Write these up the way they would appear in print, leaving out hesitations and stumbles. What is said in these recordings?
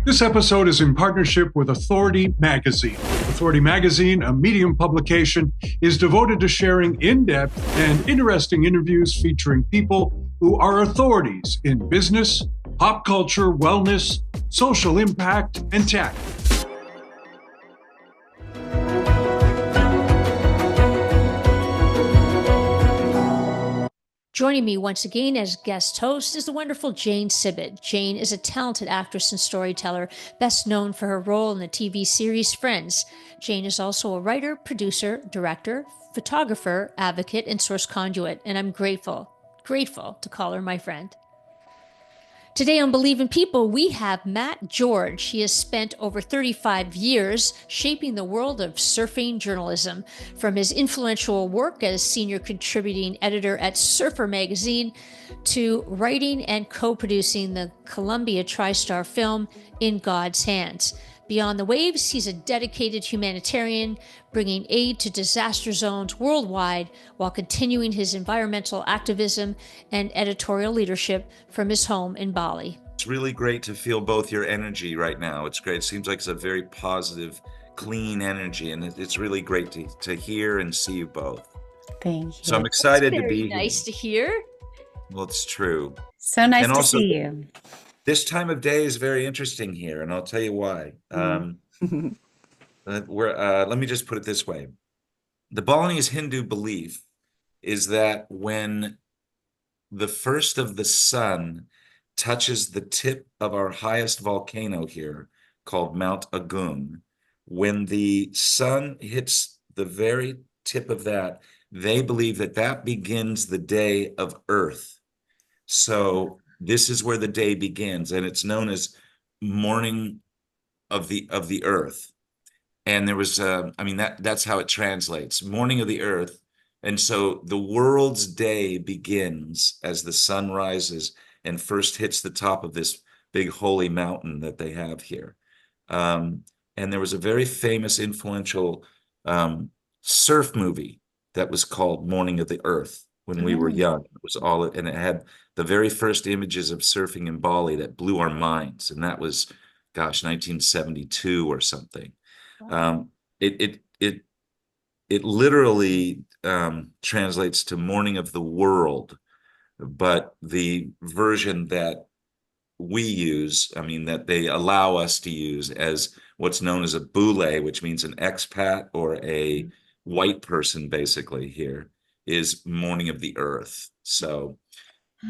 This episode is in partnership with Authority Magazine. Authority Magazine, a Medium publication, is devoted to sharing in-depth and interesting interviews featuring people who are authorities in business, pop culture, wellness, social impact, and tech. Joining me once again as guest host is the wonderful Jane Sibbett. Jane is a talented actress and storyteller, best known for her role in the TV series Friends. Jane is also a writer, producer, director, photographer, advocate, and source conduit, and I'm grateful to call her my friend. Today on Believe in People, we have Matt George. He has spent over 35 years shaping the world of surfing journalism, from his influential work as senior contributing editor at Surfer magazine to writing and co-producing the Columbia TriStar film In God's Hands. Beyond the waves, he's a dedicated humanitarian, bringing aid to disaster zones worldwide while continuing his environmental activism and editorial leadership from his home in Bali. It's really great to feel both your energy right now. It's great. It seems like it's a very positive, clean energy, and it's really great to hear and see you both. Thank you. So I'm excited to be here. Nice to hear. Well, it's true. So nice and to also, see you. This time of day is very interesting here, and I'll tell you why. Let me just put it this way. The Balinese Hindu belief is that when the first of the sun touches the tip of our highest volcano here, called Mount Agung, when the sun hits the very tip of that, they believe that that begins the day of Earth. So this is where the day begins, and it's known as morning of the Earth. And there was, that's how it translates, morning of the Earth. And so the world's day begins as the sun rises and first hits the top of this big holy mountain that they have here. And there was a very famous, influential surf movie that was called Morning of the Earth when we were young. It was all, and it had the very first images of surfing in Bali that blew our minds. And that was, 1972 or something. Wow. It literally translates to morning of the world, but the version that we use, that they allow us to use as what's known as a bule, which means an expat or a white person basically here, is morning of the Earth. So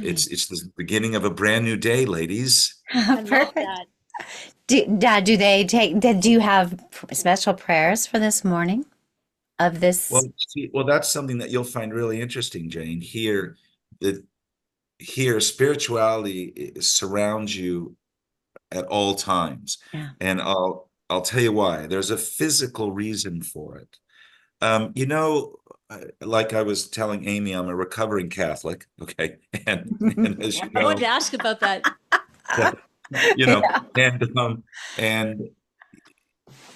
it's the beginning of a brand new day, ladies. Perfect. Do you have special prayers for this morning of this? Well, that's something that you'll find really interesting, Jane. Here spirituality surrounds you at all times. Yeah. And I'll tell you why. There's a physical reason for it. Like I was telling Amy, I'm a recovering Catholic. Okay. And as you know, I wanted to ask about that. And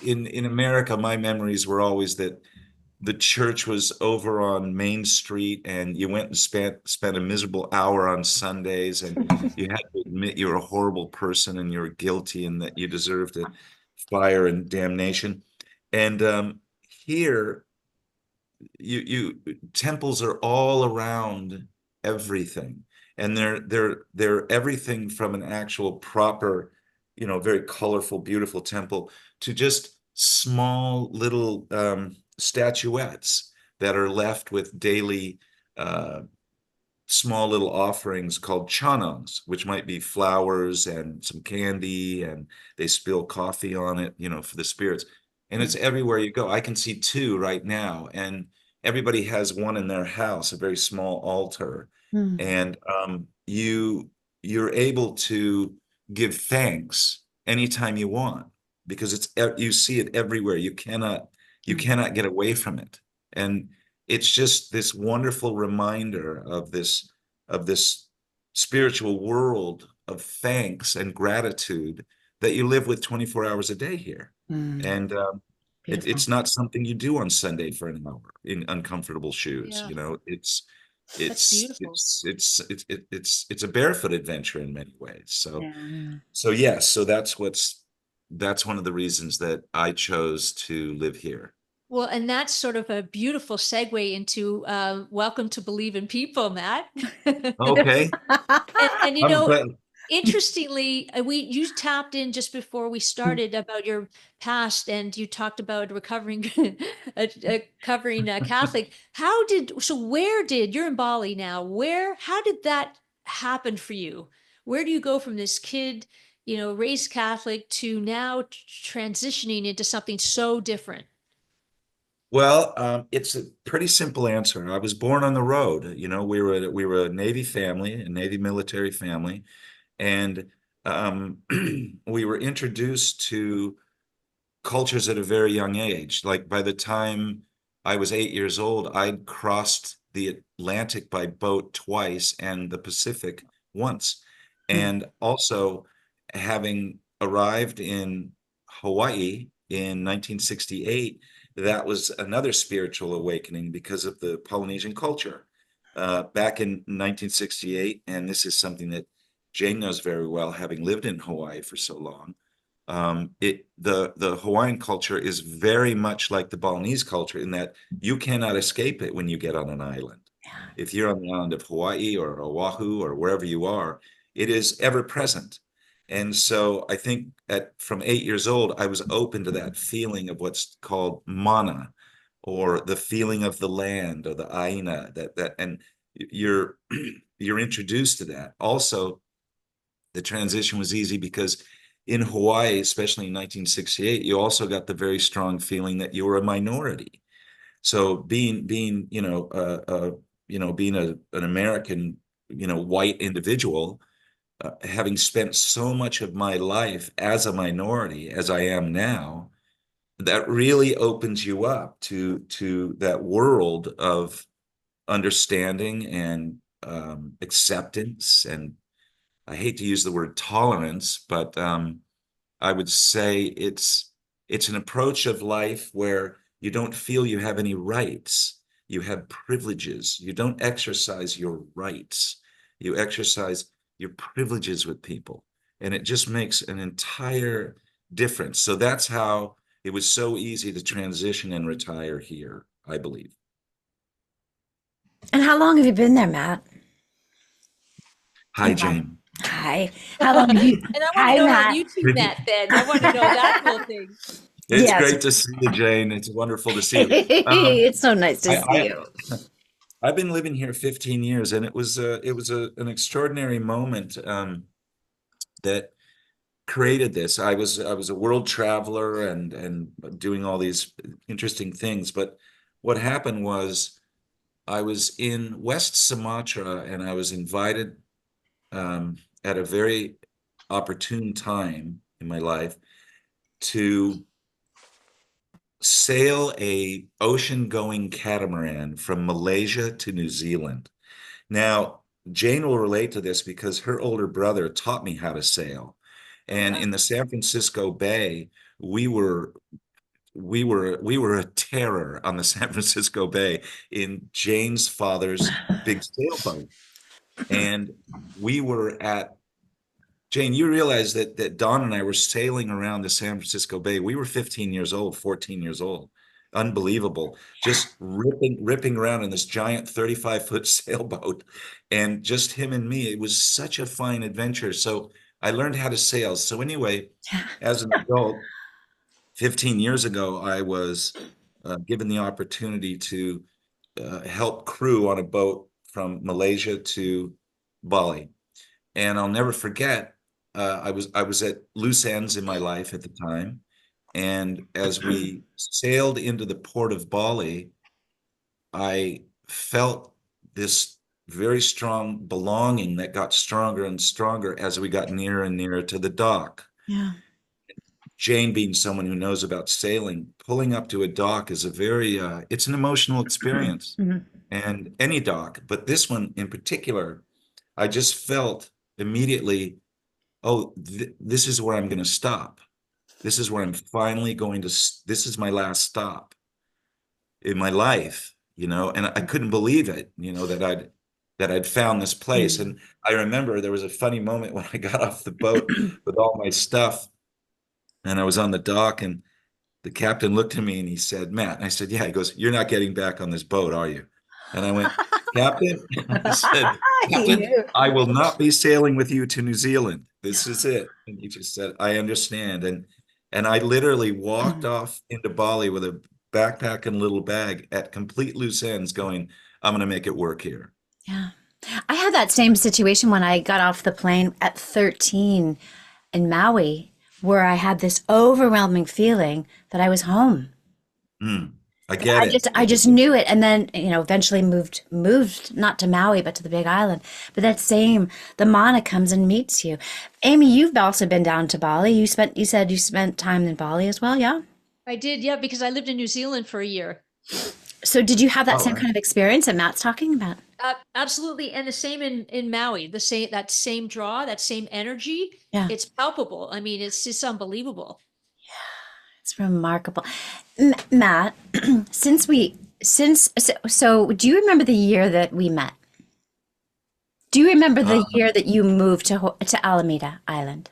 in America, my memories were always that the church was over on Main Street, and you went and spent a miserable hour on Sundays, and you had to admit you're a horrible person and you're guilty and that you deserved a fire and damnation. And here, you temples are all around everything, and they're everything from an actual proper, very colorful, beautiful temple to just small little statuettes that are left with daily small little offerings called chanons, which might be flowers and some candy, and they spill coffee on it, for the spirits. And it's everywhere you go. I can see two right now, and everybody has one in their house, a very small altar. And you're able to give thanks anytime you want, because you see it everywhere. You cannot get away from it. And it's just this wonderful reminder of this spiritual world of thanks and gratitude that you live with 24 hours a day here. And it's not something you do on Sunday for an hour in uncomfortable shoes. Yeah. It's a barefoot adventure in many ways. So yes, so that's what's that's one of the reasons that I chose to live here. Well, and that's sort of a beautiful segue into Welcome to Believe in People, Matt. Okay. And you I'm know, glad. interestingly, you tapped in just before we started about your past, and you talked about recovering, covering Catholic. You're in Bali now? How did that happen for you? Where do you go from this kid, raised Catholic, to now transitioning into something so different? Well, it's a pretty simple answer. I was born on the road. We were a Navy family, a Navy military family, and we were introduced to cultures at a very young age. Like by the time I was 8 years old, I'd crossed the Atlantic by boat twice and the Pacific once. And also, having arrived in Hawaii in 1968, that was another spiritual awakening because of the Polynesian culture. Back in 1968, and this is something that Jane knows very well, having lived in Hawaii for so long. The Hawaiian culture is very much like the Balinese culture in that you cannot escape it when you get on an island. If you're on the island of Hawaii or Oahu or wherever you are, it is ever present. And so I think from 8 years old, I was open to that feeling of what's called mana, or the feeling of the land, or the aina, and you're you're introduced to that. Also, the transition was easy because in Hawaii, especially in 1968, you also got the very strong feeling that you were a minority. So being an American, white individual, having spent so much of my life as a minority as I am now, that really opens you up to that world of understanding and acceptance, and I hate to use the word tolerance, but I would say it's an approach of life where you don't feel you have any rights. You have privileges. You don't exercise your rights. You exercise your privileges with people. And it just makes an entire difference. So that's how it was so easy to transition and retire here, I believe. And how long have you been there, Matt? Hi, Jane. Hi. How long have you? And I want to Hi, know how Matt. you two met then. I want to know that whole thing. It's Yes. great to see you, Jane. It's wonderful to see you. It's so nice to I, see I you. I've been living here 15 years, and an extraordinary moment that created this. I was a world traveler and doing all these interesting things. But what happened was I was in West Sumatra, and I was invited at a very opportune time in my life to sail a ocean-going catamaran from Malaysia to New Zealand. Now, Jane will relate to this because her older brother taught me how to sail. And in the San Francisco Bay, we were we were a terror on the San Francisco Bay in Jane's father's big sailboat. And we were at Jane, you realize that Don and I were sailing around the San Francisco Bay. We were 15 years old, 14 years old. Unbelievable. Just ripping around in this giant 35-foot sailboat, and just him and me. It was such a fine adventure. So I learned how to sail. So anyway, as an adult, 15 years ago, I was given the opportunity to help crew on a boat from Malaysia to Bali. And I'll never forget, I was at loose ends in my life at the time. And as we sailed into the port of Bali, I felt this very strong belonging that got stronger and stronger as we got nearer and nearer to the dock. Yeah. Jane, being someone who knows about sailing, pulling up to a dock is it's an emotional experience. Mhm. And any dock, but this one in particular, I just felt immediately, oh, this is where I'm going to stop. This is where I'm finally going to, this is my last stop in my life, and I couldn't believe it, that I'd found this place. Mhm. And I remember there was a funny moment when I got off the boat with all my stuff, And I was on the dock, and the captain looked at me and he said, "Matt," and I said, "Yeah." He goes, "You're not getting back on this boat, are you?" And I went, "Captain," I said, He "Captain, knew. I will not be sailing with you to New Zealand. This is it." And he just said, "I understand." And I literally walked off into Bali with a backpack and little bag at complete loose ends going, "I'm going to make it work here." Yeah. I had that same situation when I got off the plane at 13 in Maui, where I had this overwhelming feeling that I was home. Mm, I get I it. just I just knew it, and then eventually moved not to Maui but to the Big Island. But that same the mana comes and meets you. Amy, you've also been down to Bali. You said you spent time in Bali as well, yeah? I did, yeah, because I lived in New Zealand for a year. So did you have that All same right. kind of experience that Matt's talking about? Absolutely, and the same in Maui. The same that same draw, that same energy. Yeah, It's palpable. I mean, it's just unbelievable. it's remarkable. Matt, so do you remember the year that we met? Do you remember the year that you moved to Alameda Island?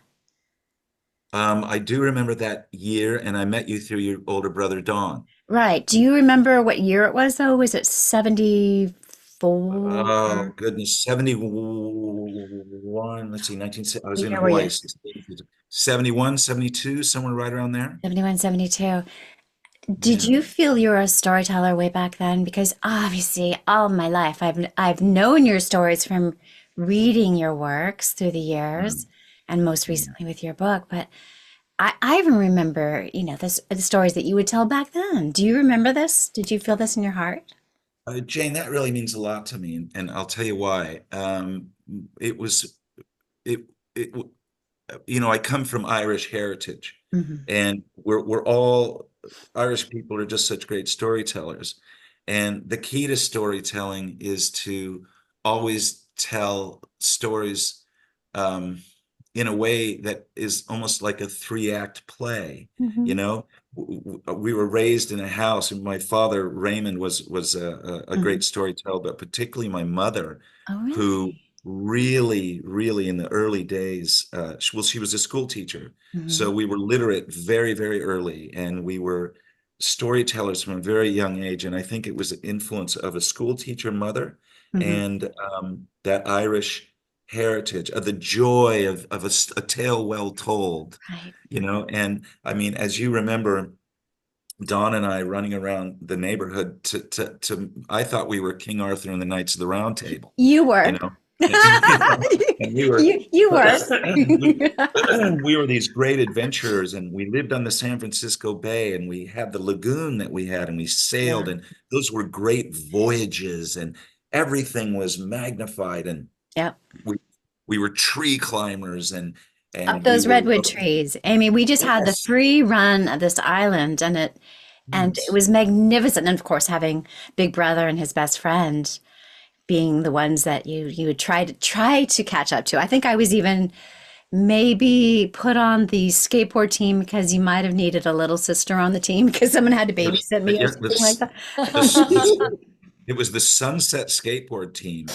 I do remember that year, and I met you through your older brother, Don. Right. Do you remember what year it was though? Was it 74? Oh, goodness. 71. Let's see, 19, I was What in year were you? Hawaii, 71, 72, somewhere right around there. 71, 72. Did Yeah. you feel you were a storyteller way back then? Because obviously, all my life, I've known your stories from reading your works through the Mm, years, and most yeah. recently with your book. But I even remember, the stories that you would tell back then. Do you remember this? Did you feel this in your heart? Jane, that really means a lot to me, and I'll tell you why. It was it it I come from Irish heritage, Hmm. and we're all Irish people are just such great storytellers. And the key to storytelling is to always tell stories um, in a way that is almost like a three-act play. You Hmm. know, we were raised in a house, and my father Raymond was a Hmm. great storyteller, but particularly my mother, Oh, who really? really in the early days, she was a school teacher, Hmm. so we were literate very, very early, and we were storytellers from a very young age. And I think it was the influence of a school teacher mother Hmm. and that Irish heritage of the joy of a tale well told, Right. and I mean, as you remember, Don and I running around the neighborhood I thought we were King Arthur and the Knights of the Round Table, You you were. know, and we were You were. we, we were these great adventurers, and we lived on the San Francisco Bay, and we had the lagoon that we had, and we sailed, Yeah. and those were great voyages, and everything was magnified, and Yep. we we were tree climbers, Up and we those were redwood trees. Amy, we just had the yes. free run of this island, and it Yes. was magnificent. And of course, having Big Brother and his best friend being the ones that you would try to catch up to. I think I was even maybe put on the skateboard team because you might have needed a little sister on the team because someone had to Yes. babysit me or Yeah, something like that. it was the Sunset Skateboard Team,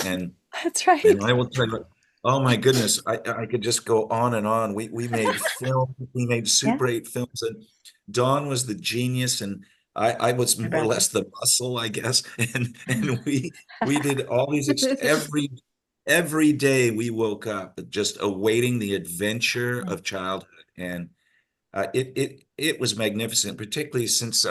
That's and right. I will tell you, oh my goodness, I could just go on and on. We made film, we made Yeah, Super 8 films, and Don was the genius, and I was my more or brother. less the muscle, I guess. And we did all these every day we woke up just awaiting the adventure of childhood, and it was magnificent, particularly since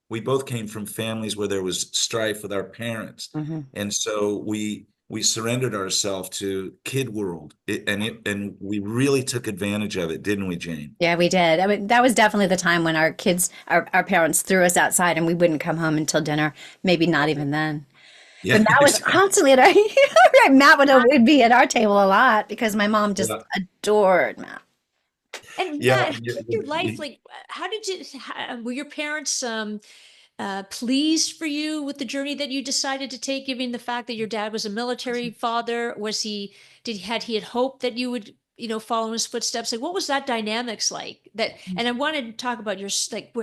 we both came from families where there was strife with our parents, Hmm. and so we surrendered ourselves to kid world, and we really took advantage of it, didn't we, Jane? Yeah, we did. I mean, that was definitely the time when our parents threw us outside and we wouldn't come home until dinner, maybe not even then. But Yeah, Matt was exactly. constantly at our, right, Matt would be at our table a lot because my mom just Yeah, adored Matt. And yeah, Matt, how did your life like? How did you? Were your parents pleased for you with the journey that you decided to take, given the fact that your dad was a military father? Was he? Had he had hoped that you would? Follow in his footsteps. Like, what was that dynamics like? That, and I wanted to talk about your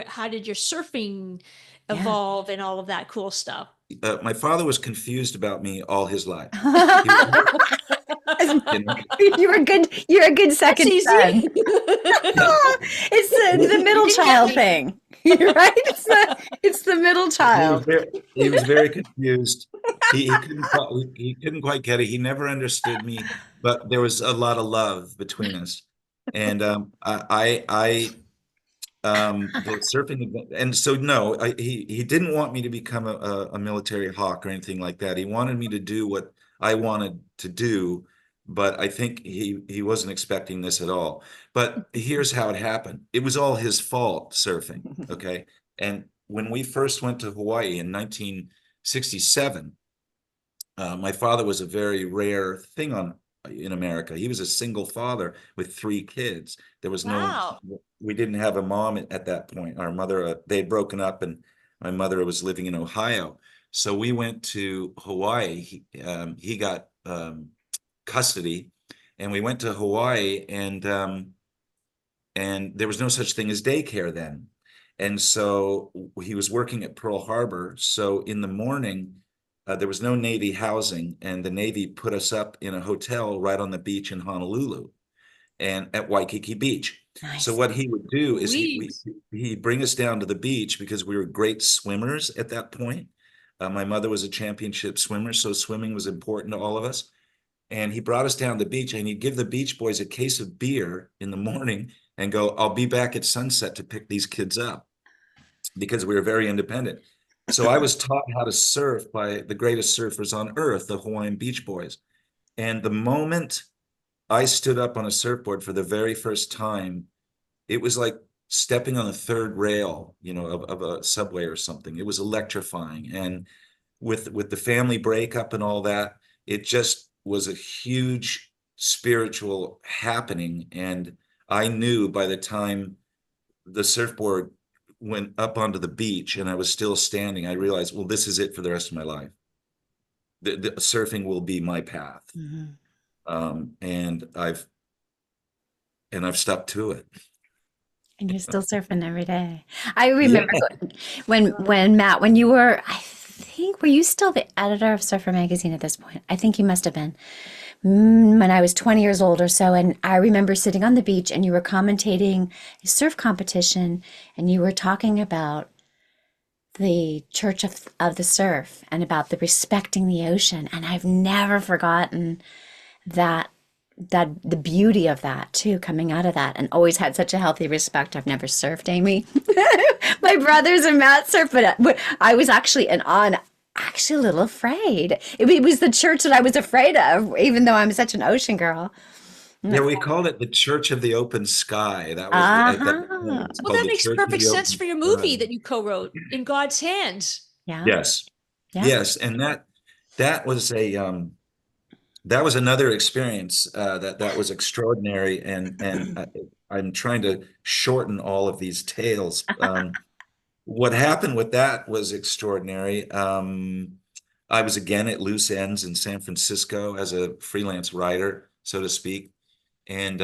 how did your surfing Yeah. evolve and all of that cool stuff? my father was confused about me all his life. As He was You know? You're a good That's second easy. son. It's the middle child thing. Right? It's the middle child. He was very confused. He couldn't quite get it. He never understood me, but there was a lot of love between us. And the surfing event, and so no, he didn't want me to become a military hawk or anything like that. He wanted me to do what I wanted to do, but I think he wasn't expecting this at all. But here's how it happened. It was all his fault, surfing, okay? And when we first went to Hawaii in 1967, my father was a very rare thing in America. He was a single father with 3 kids. There was Wow. we didn't have a mom at that point. Our mother, they had broken up, and my mother was living in Ohio. So we went to Hawaii. He got custody, and we went to Hawaii, and there was no such thing as daycare then. And so he was working at Pearl Harbor. So in the morning, there was no Navy housing, and the Navy put us up in a hotel right on the beach in Honolulu and at Waikiki Beach. Nice. So what he would do is Sweet. he'd bring us down to the beach because we were great swimmers at that point. My mother was a championship swimmer, so swimming was important to all of us. And he brought us down to the beach, and he'd give the Beach Boys a case of beer in the morning and go, "I'll be back at sunset to pick these kids up," because we were very independent. So I was taught how to surf by the greatest surfers on earth, the Hawaiian Beach Boys. And the moment I stood up on a surfboard for the very first time, it was like stepping on the third rail, of a subway or something. It was electrifying. And with the family breakup and all that, it just was a huge spiritual happening. And I knew by the time the surfboard went up onto the beach and I was still standing, I realized, well, this is it for the rest of my life. The surfing will be my path. And I've stuck to it. And you're still surfing every day. I remember when Matt, when you were, I think, were you still the editor of Surfer Magazine at this point? I think you must have been. When I was 20 years old or so, and I remember sitting on the beach and you were commentating a surf competition, and you were talking about the Church of the Surf and about the respecting the ocean. And I've never forgotten that the beauty of that too, coming out of that, and always had such a healthy respect. I've never surfed, Amy. My brothers and Matt surf, but I was actually actually a little afraid. It was the church that I was afraid of, even though I'm such an ocean girl. Yeah, we called it the Church of the Open Sky. That was at that point, it's Well, called that the makes Church of perfect the sense Open for your movie Sky. that you co-wrote, In God's Hands. Yeah. Yes. Yeah. Yes, and that was that was another experience that was extraordinary, and I'm trying to shorten all of these tales. What happened with that was extraordinary. I was again at loose ends in San Francisco as a freelance writer, so to speak, and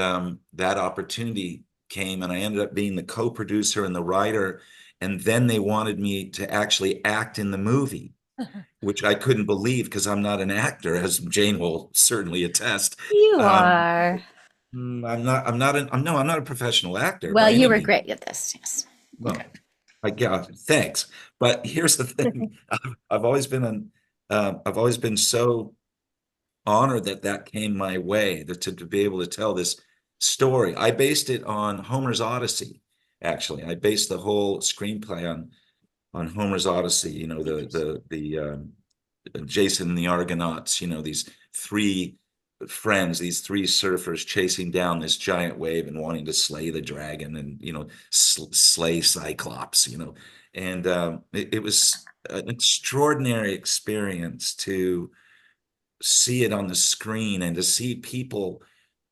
that opportunity came, and I ended up being the co-producer and the writer, and then they wanted me to actually act in the movie, which I couldn't believe because I'm not an actor, as Jane will certainly attest. You Um, are. I'm not a professional actor Well, by any you were means. great at this. Yes. Well, thanks. But here's the thing. I've always been so honored that came my way, to be able to tell this story. I based it on Homer's Odyssey, actually. I based the whole screenplay on Homer's Odyssey, the Jason and the Argonauts, these 3 friends, these 3 surfers chasing down this giant wave and wanting to slay the dragon and, slay Cyclops, and it was an extraordinary experience to see it on the screen and to see people,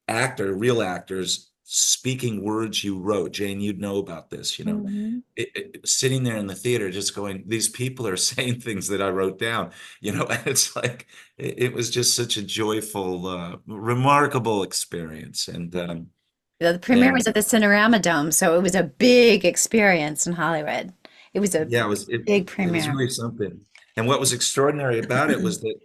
real actors, speaking words you wrote. Jane, you'd know about this, sitting there in the theater just going, these people are saying things that I wrote down, and it's like, it was just such a joyful, remarkable experience. And The premiere was at the Cinerama Dome, so it was a big experience in Hollywood. It was a yeah, big it was premiere. really something. And what was extraordinary about it was that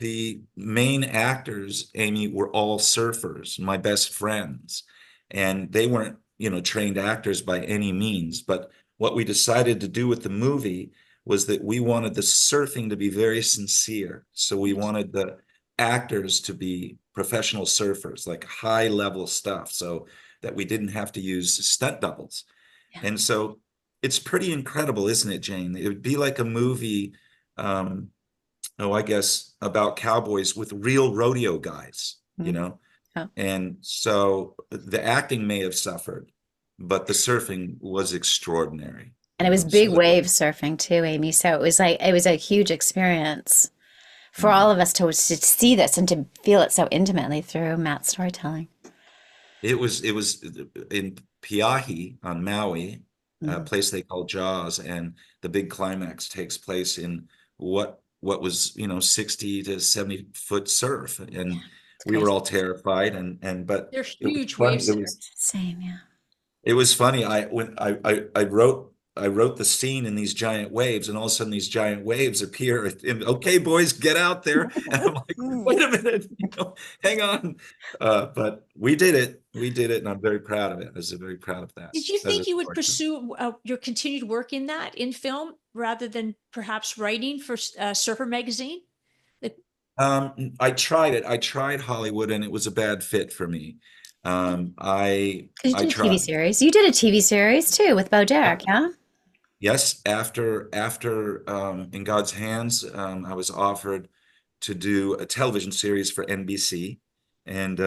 the main actors, Amy, were all surfers, my best friends, and they weren't, trained actors by any means. But what we decided to do with the movie was that we wanted the surfing to be very sincere. So we wanted the actors to be professional surfers, like high level stuff, so that we didn't have to use stunt doubles. Yeah. And so it's pretty incredible, isn't it, Jane? It would be like a movie, I guess, about cowboys with real rodeo guys, Oh. And so the acting may have suffered, but the surfing was extraordinary, And it was big So wave surfing too, Amy. So it was a huge experience for all of us to see this and to feel it so intimately through Matt's storytelling. it was in Piahi on Maui, a Mhm. place they call Jaws, and the big climax takes place in what was 60 to 70 foot surf, and It's we were crazy. all terrified, and but They're it was huge funny. waves It there. was Same, yeah. it was funny. I wrote the scene in these giant waves, and all of a sudden these giant waves appear. And okay, boys, get out there. And I'm like, wait a minute, hang on. But we did it. We did it, and I'm very proud of it. I was very proud of that Did you as a think you would story. pursue your continued work in that in film rather than perhaps writing for Surfer magazine? Like, I tried it. I tried Hollywood, and it was a bad fit for me. I Because you I did a TV tried. series. You did a TV series too with Bo Derek, yeah? Yes, after In God's Hands, I was offered to do a television series for NBC, and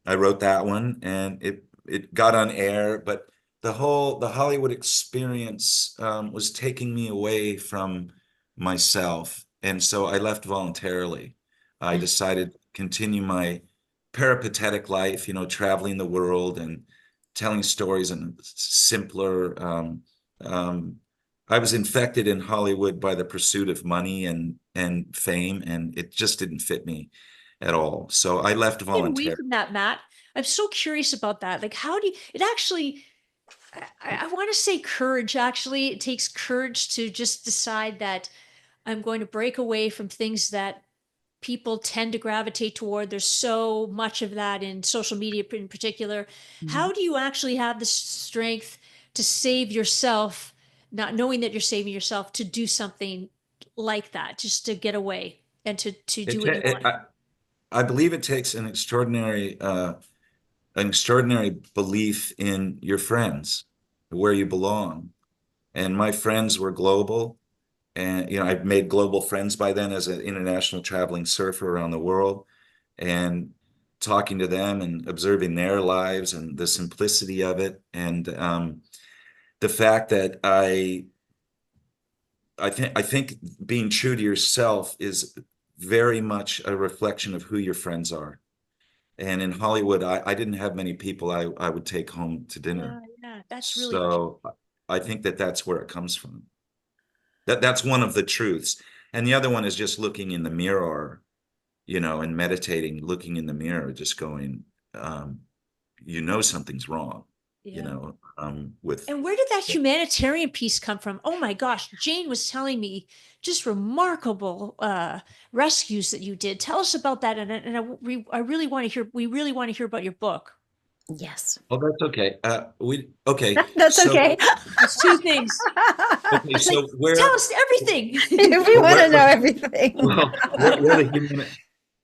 I wrote that one, and it got on air. But the Hollywood experience was taking me away from myself, and so I left voluntarily. I Yeah. decided to continue my peripatetic life, traveling the world and telling stories in simpler. Um, I was infected in Hollywood by the pursuit of money and fame, and it just didn't fit me at all. So I left get away voluntarily. from that, Matt. I'm so curious about that. Like, how do you, it actually, I want to say courage, actually. It takes courage to just decide that I'm going to break away from things that people tend to gravitate toward. There's so much of that in social media in particular. Mhm. How do you actually have the strength to save yourself, not knowing that you're saving yourself, to do something like that, just to get away and to do It, what you it, want? I believe it takes an extraordinary belief in your friends, where you belong. And my friends were global, and I've made global friends by then as an international traveling surfer around the world, and talking to them and observing their lives and the simplicity of it, and the fact that I think being true to yourself is very much a reflection of who your friends are. And in Hollywood, I didn't have many people I would take home to dinner. Yeah, yeah, that's really So I think that that's where it comes from. That's one of the truths. And the other one is just looking in the mirror, and meditating, looking in the mirror, just going, something's wrong, yeah. with. And where did that humanitarian piece come from? Oh my gosh, Jane was telling me just remarkable rescues that you did. Tell us about that, I really want to hear. We really want to hear about your book. Yes. Oh, that's okay. Okay. That's So, okay. It's two things. okay. Like, So tell us everything. If we want to where, know everything. well,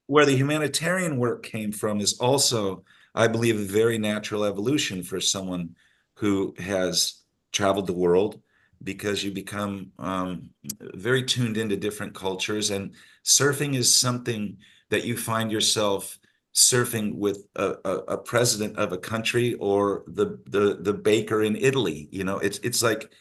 where the humanitarian work came from is also, I believe, a very natural evolution for someone who has traveled the world, because you become very tuned into different cultures, and surfing is something that you find yourself surfing with a president of a country, or the baker in Italy. It's like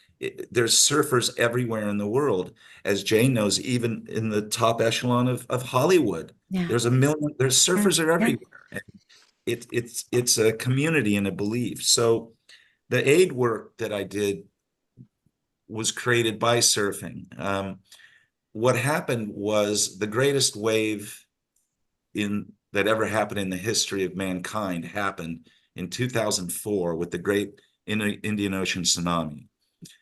there's surfers everywhere in the world, as Jane knows, even in the top echelon of Hollywood. Yeah. There's Yeah. surfers are Yeah. everywhere. And it's a community and a belief. So the aid work that I did was created by surfing. What happened was the greatest wave in that ever happened in the history of mankind happened in 2004 with the great Indian Ocean tsunami.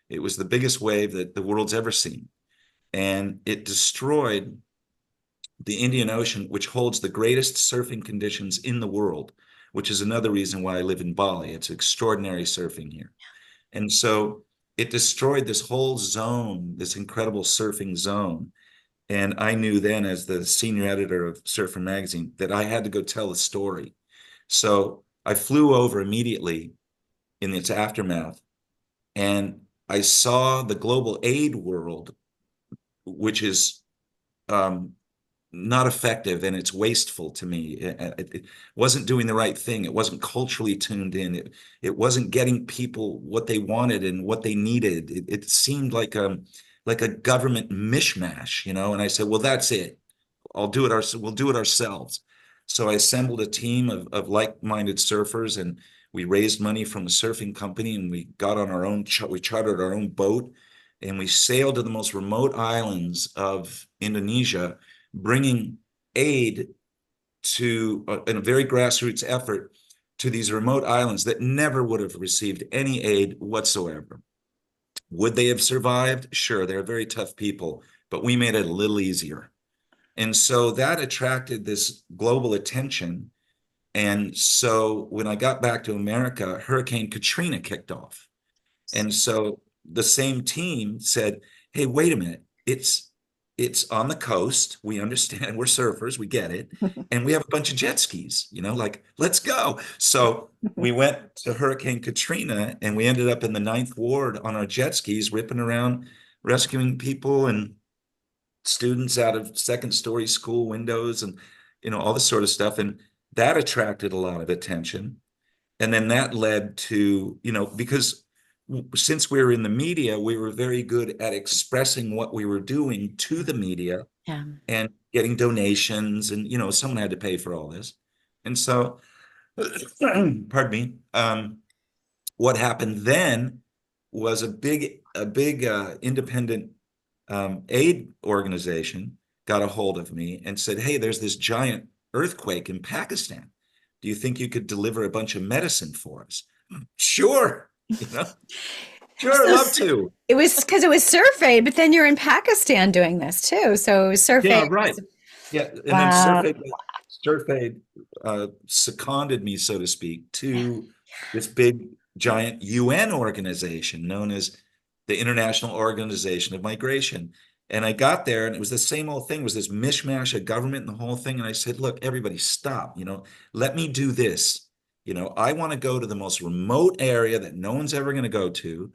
It was the biggest wave that the world's ever seen, and it destroyed the Indian Ocean, which holds the greatest surfing conditions in the world, which is another reason why I live in Bali. It's extraordinary surfing here. And so it destroyed this whole zone, this incredible surfing zone. And I knew then, as the senior editor of Surfer Magazine, that I had to go tell the story. So I flew over immediately in its aftermath, and I saw the global aid world, which is um, not effective, and it's wasteful to me. It wasn't doing the right thing. It wasn't culturally tuned in. It wasn't getting people what they wanted and what they needed. It seemed like a government mishmash, you know. And I said, well, that's it. We'll do it ourselves. So I assembled a team of like-minded surfers, and we raised money from a surfing company, and we got on our own. We chartered our own boat, and we sailed to the most remote islands of Indonesia, bringing aid in a very grassroots effort to these remote islands that never would have received any aid whatsoever. Would they have survived? Sure, they're very tough people, but we made it a little easier. And so that attracted this global attention. And so when I got back to America, Hurricane Katrina kicked off. And so the same team said, hey, wait a minute, it's on the coast. We understand, we're surfers, we get it. And we have a bunch of jet skis, you know, like, let's go. So we went to Hurricane Katrina, and we ended up in the 9th Ward on our jet skis, ripping around, rescuing people and students out of second-story school windows, and, you know, all this sort of stuff. And that attracted a lot of attention. And then that led to, you know, because since we were in the media, we were very good at expressing what we were doing to the media, Yeah. and getting donations, and, you know, someone had to pay for all this. And so, pardon me, what happened then was a big independent aid organization got a hold of me and said, hey, there's this giant earthquake in Pakistan. Do you think you could deliver a bunch of medicine for us? Sure. You know, sure, So love to. it was because it was Surf Aid, but then you're in Pakistan doing this too. So Surf Yeah, Aid. right. Yeah, and then Wow. Surf Aid seconded me, so to speak, to this big giant UN organization known as the International Organization of Migration. And I got there, and it was the same old thing. It was this mishmash of government and the whole thing. And I said, look, everybody stop, you know, let me do this. You know, I want to go to the most remote area that no one's ever going to go to,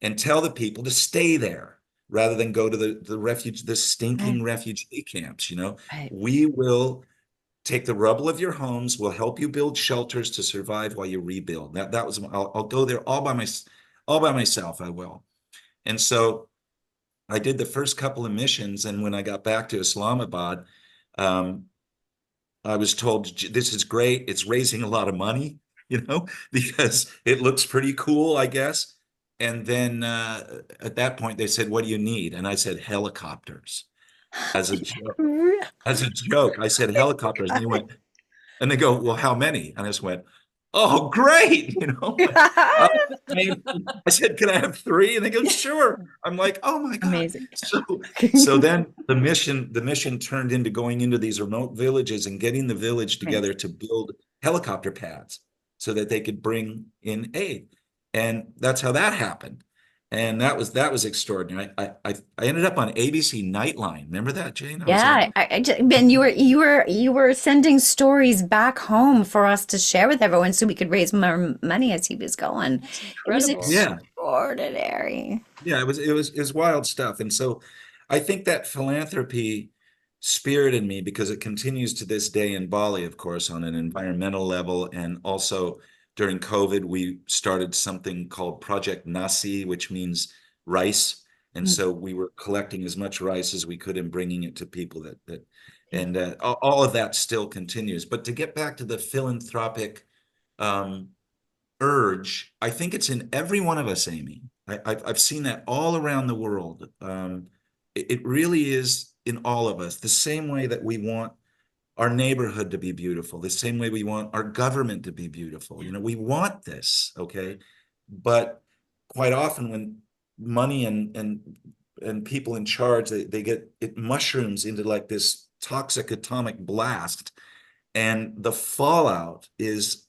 and tell the people to stay there rather than go to the stinking refugee camps. You know, Right. we will take the rubble of your homes. We'll help you build shelters to survive while you rebuild. That was, I'll go there all by myself. I will. And so I did the first couple of missions, and when I got back to Islamabad, I was told, this is great. It's raising a lot of money, you know, because it looks pretty cool, I guess. And then at that point, they said, what do you need? And I said, helicopters, as a joke. As a joke, I said helicopters. And they go, well, how many? And I just went, oh, great. You know, I, I said, can I have 3? And they go, sure. I'm like, oh my God. Amazing. So then the mission turned into going into these remote villages and getting the village together to build helicopter pads so that they could bring in aid. And that's how that happened. And that was extraordinary. I ended up on ABC Nightline. Remember that, Jane? Yeah, Ben, you were sending stories back home for us to share with everyone so we could raise more money as he was going. It was Incredible. Yeah. extraordinary. Yeah, it was wild stuff. And so I think that philanthropy spirited me, because it continues to this day in Bali, of course, on an environmental level. And also during COVID, we started something called Project Nasi, which means rice. And so we were collecting as much rice as we could and bringing it to people and all of that still continues. But to get back to the philanthropic urge, I think it's in every one of us, Amy. I've seen that all around the world. It really is in all of us, the same way that we want our neighborhood to be beautiful, the same way we want our government to be beautiful. You know, we want this, okay? But quite often when money and people in charge, they get it mushrooms into like this toxic atomic blast, and the fallout is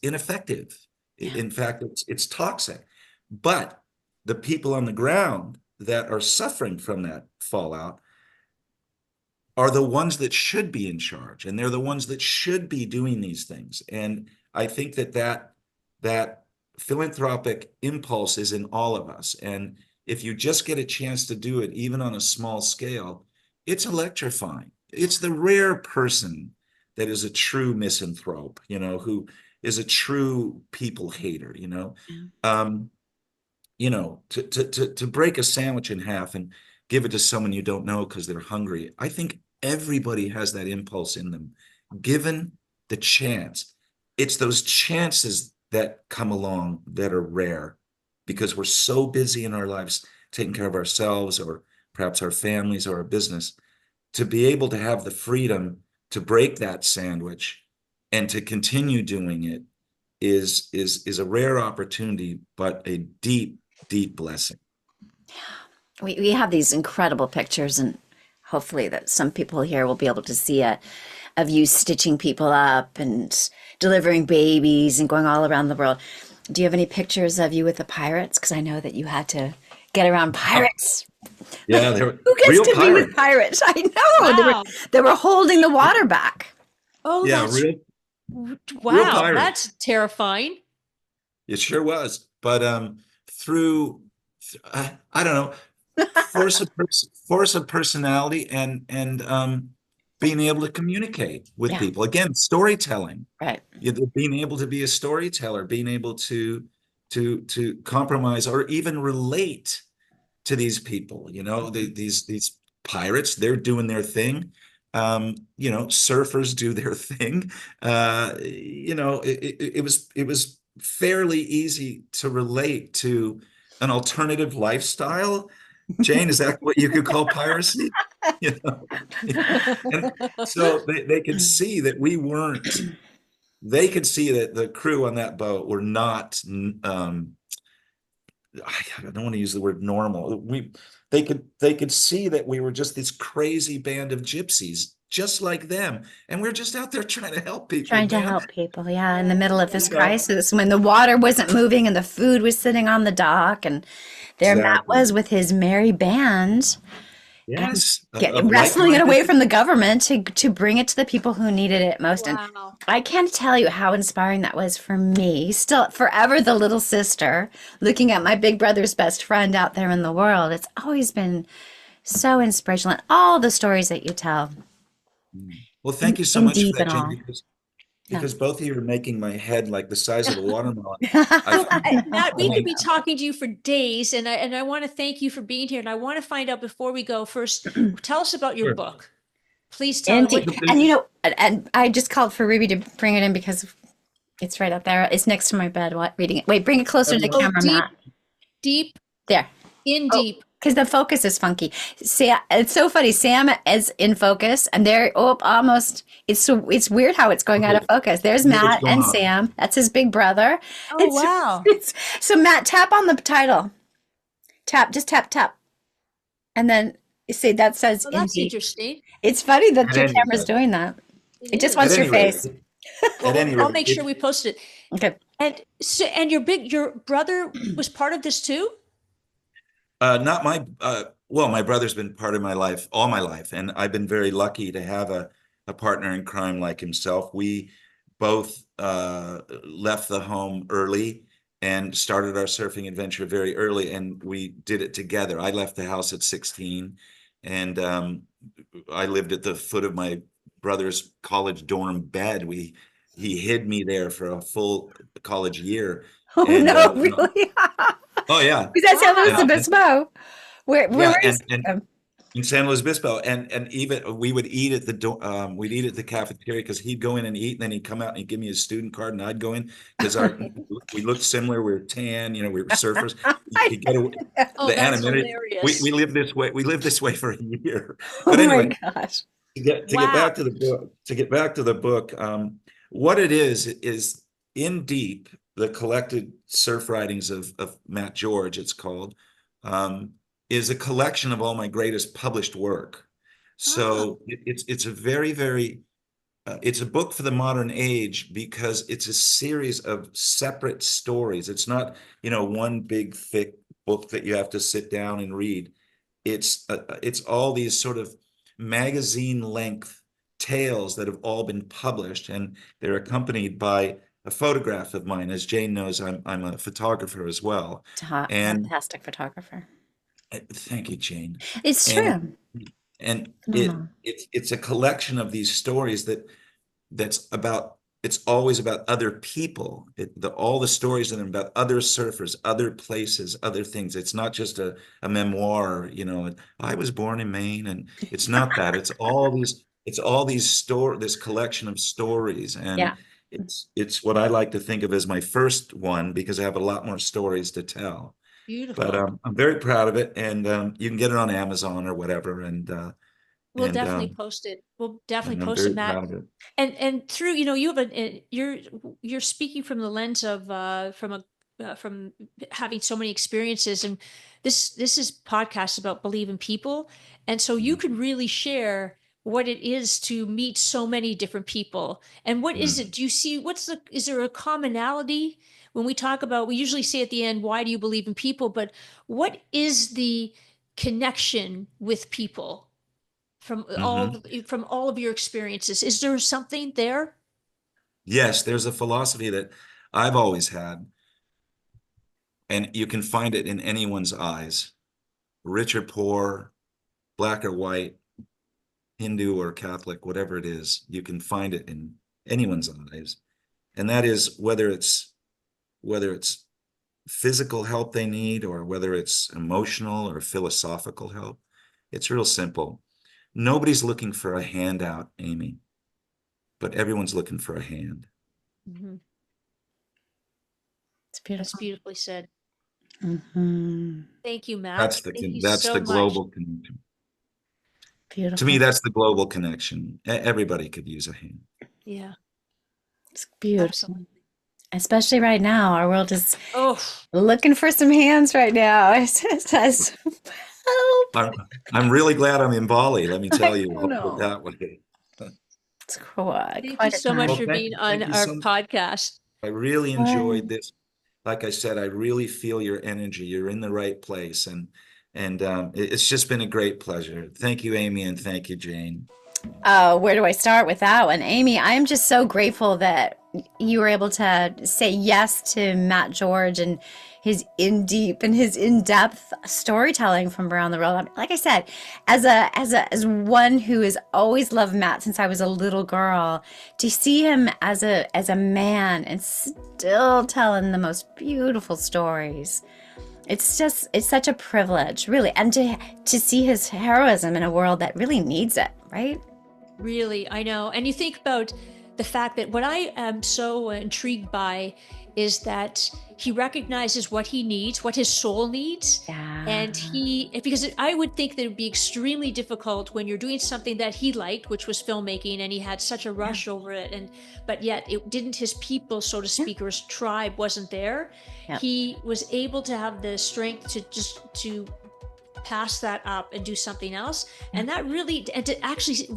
ineffective. Yeah. In fact, it's toxic. But the people on the ground that are suffering from that fallout are the ones that should be in charge, and they're the ones that should be doing these things. And I think that philanthropic impulse is in all of us. And if you just get a chance to do it, even on a small scale, it's electrifying. It's the rare person that is a true misanthrope, who is a true people hater, to break a sandwich in half and give it to someone you don't know because they're hungry. I think everybody has that impulse in them, given the chance. It's those chances that come along that are rare because we're so busy in our lives taking care of ourselves or perhaps our families or our business, to be able to have the freedom to break that sandwich and to continue doing it is a rare opportunity, but a deep, deep blessing. We have these incredible pictures, and hopefully that some people here will be able to see it, of you stitching people up and delivering babies and going all around the world. Do you have any pictures of you with the pirates? Because I know that you had to get around pirates. Yeah, they were Who gets real to be with pirates. pirates? I know. Wow. They were holding the water back. Oh, Yeah, that's real wow. pirates. That's terrifying. It sure was. But through I don't know, force of personality and being able to communicate with Yeah. people. Again, storytelling. Right. Being able to be a storyteller, being able to compromise or even relate to these people. These pirates, they're doing their thing. Surfers do their thing. It was fairly easy to relate to an alternative lifestyle. Jane, is that what you could call piracy? And so they could see that we weren't, they could see that the crew on that boat were not, I don't want to use the word normal. They could see that we were just this crazy band of gypsies, just like them. And we're just out there trying to help people, Trying to man. help people, yeah, in the middle of this Yeah. crisis when the water wasn't moving and the food was sitting on the dock, and there Matt Exactly. was with his merry band and Yes. wrestling it away Like-minded. from the government to bring it to the people who needed it most. And Wow. I can't tell you how inspiring that was for me. Still forever the little sister looking at my big brother's best friend out there in the world. It's always been so inspirational, and all the stories that you tell. Well, thank you so In much for deep that, and Jane, all. because both of you are making my head like the size of a watermelon. Matt, we I could mean, be talking to you for days, and I want to thank you for being here. And I want to find out before we go. First, tell us about your Sure. book. Please tell me. Indeed. And and I just called for Ruby to bring it in because it's right up there. It's next to my bed while reading it. Wait, bring it closer to the Oh, camera, deep, Matt. deep, There. in deep. Because the focus is funky. See, it's so funny. Sam is in focus, and there, almost. It's weird how it's going out of focus. There's What's Matt going and on? Sam. That's his big brother. Oh, wow. So Matt, tap on the title. Just tap, and then you see that says Oh, that's indie. interesting. It's funny that At your any camera's rate. doing that. It just is. wants At your any rate, face. at any I'll rate, make sure we post it. Okay. And so, and your brother was part of this too? not my well, my brother's been part of my life all my life, and I've been very lucky to have a partner in crime like himself. We both left the home early and started our surfing adventure very early, and we did it together. I left the house at 16, and I lived at the foot of my brother's college dorm bed. He hid me there for a full college year. Oh And no, really? oh yeah. Is that San Luis And, Obispo? Where yeah, is in San Luis Obispo, and even we would eat at we'd eat at the cafeteria because he'd go in and eat, and then he'd come out and he'd give me his student card, and I'd go in because we looked similar. We were tan, we were surfers. You get away, Oh, the that's anonymity. hilarious. We lived this way. We lived this way for a year. Oh But my anyway, gosh. to get back to the book, what it is In Deep, the collected surf writings of Matt George, it's called, is a collection of all my greatest published work. So it's a very, very it's a book for the modern age because it's a series of separate stories. It's not, one big thick book that you have to sit down and read. It's all these sort of magazine length tales that have all been published, and they're accompanied by a photograph of mine. As Jane knows, I'm a photographer as well. And Fantastic photographer. thank you, Jane. It's And true. and Phenomenal. it's a collection of these stories it's always about other people. All the stories are about other surfers, other places, other things. It's not just a memoir, I was born in Maine, and it's not that. It's all this collection of stories. And Yeah. it's what I like to think of as my first one, because I have a lot more stories to tell. But Beautiful. I'm very proud of it, and you can get it on Amazon or whatever. We'll And definitely post it. We'll definitely I'm post it, very Matt. proud of it. And through, you have you're speaking from the lens of from having so many experiences, and this is podcast about believe in people, and so you could really share what it is to meet so many different people. And what is it? Do you see is there a commonality when we talk about, we usually say at the end, why do you believe in people? But what is the connection with people from all of your experiences? Is there something there? Yes, there's a philosophy that I've always had, and you can find it in anyone's eyes, rich or poor, black or white, Hindu or Catholic, whatever it is, you can find it in anyone's eyes. And that is whether it's physical help they need, or whether it's emotional or philosophical help. It's real simple. Nobody's looking for a handout, Amy, but everyone's looking for a hand. Mhm. It's That's beautiful. beautifully said. Mm-hmm. Thank you, Matt. That's Thank you that's so the much. global connection. To me, Beautiful. that's the global connection. Everybody could use a hand. Yeah, It's beautiful. absolutely. Especially right now, our world is Oh, looking for some hands right now. It says, help. I'm really glad I'm in Bali. Let me tell I you, I'll put it know. that way. It's quite thank you a so much time. Well, for being on thank you our so much. podcast. I really Well, enjoyed this. Like I said, I really feel your energy. You're in the right place, and it's just been a great pleasure. Thank you, Amy, and thank you, Jane. where do I start with that one? Amy, I am just so grateful that you were able to say yes to Matt George and his his in-depth storytelling from around the world. Like I said, as one who has always loved Matt since I was a little girl, to see him as a man and still telling the most beautiful stories. It's such a privilege, really, and to see his heroism in a world that really needs it, right? Really, I know. And you think about the fact that what I am so intrigued by is that he recognizes what he needs, what his soul needs. Yeah. And because I would think that it would be extremely difficult when you're doing something that he liked, which was filmmaking, and he had such a rush over it. But yet it didn't, his people, so to speak, or his tribe wasn't there. Yep. He was able to have the strength to pass that up and do something else. And that really, and to actually,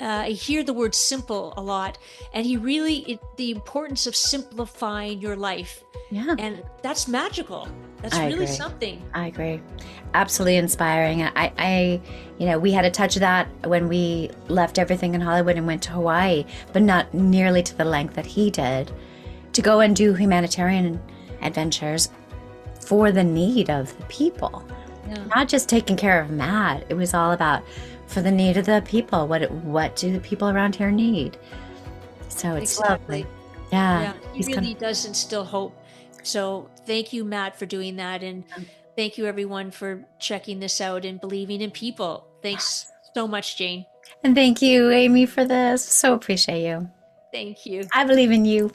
I hear the word simple a lot, and the importance of simplifying your life. Yeah. And that's magical. That's I really agree. something. I agree. Absolutely inspiring. We had a touch of that when we left everything in Hollywood and went to Hawaii, but not nearly to the length that he did, to go and do humanitarian adventures for the need of the people. Yeah. Not just taking care of Matt. It was all about for the need of the people. What do the people around here need? So it's Exactly. lovely. Yeah. He really does instill hope. So thank you, Matt, for doing that. And thank you, everyone, for checking this out and believing in people. Thanks so much, Jane. And thank you, Amy, for this. So appreciate you. Thank you. I believe in you.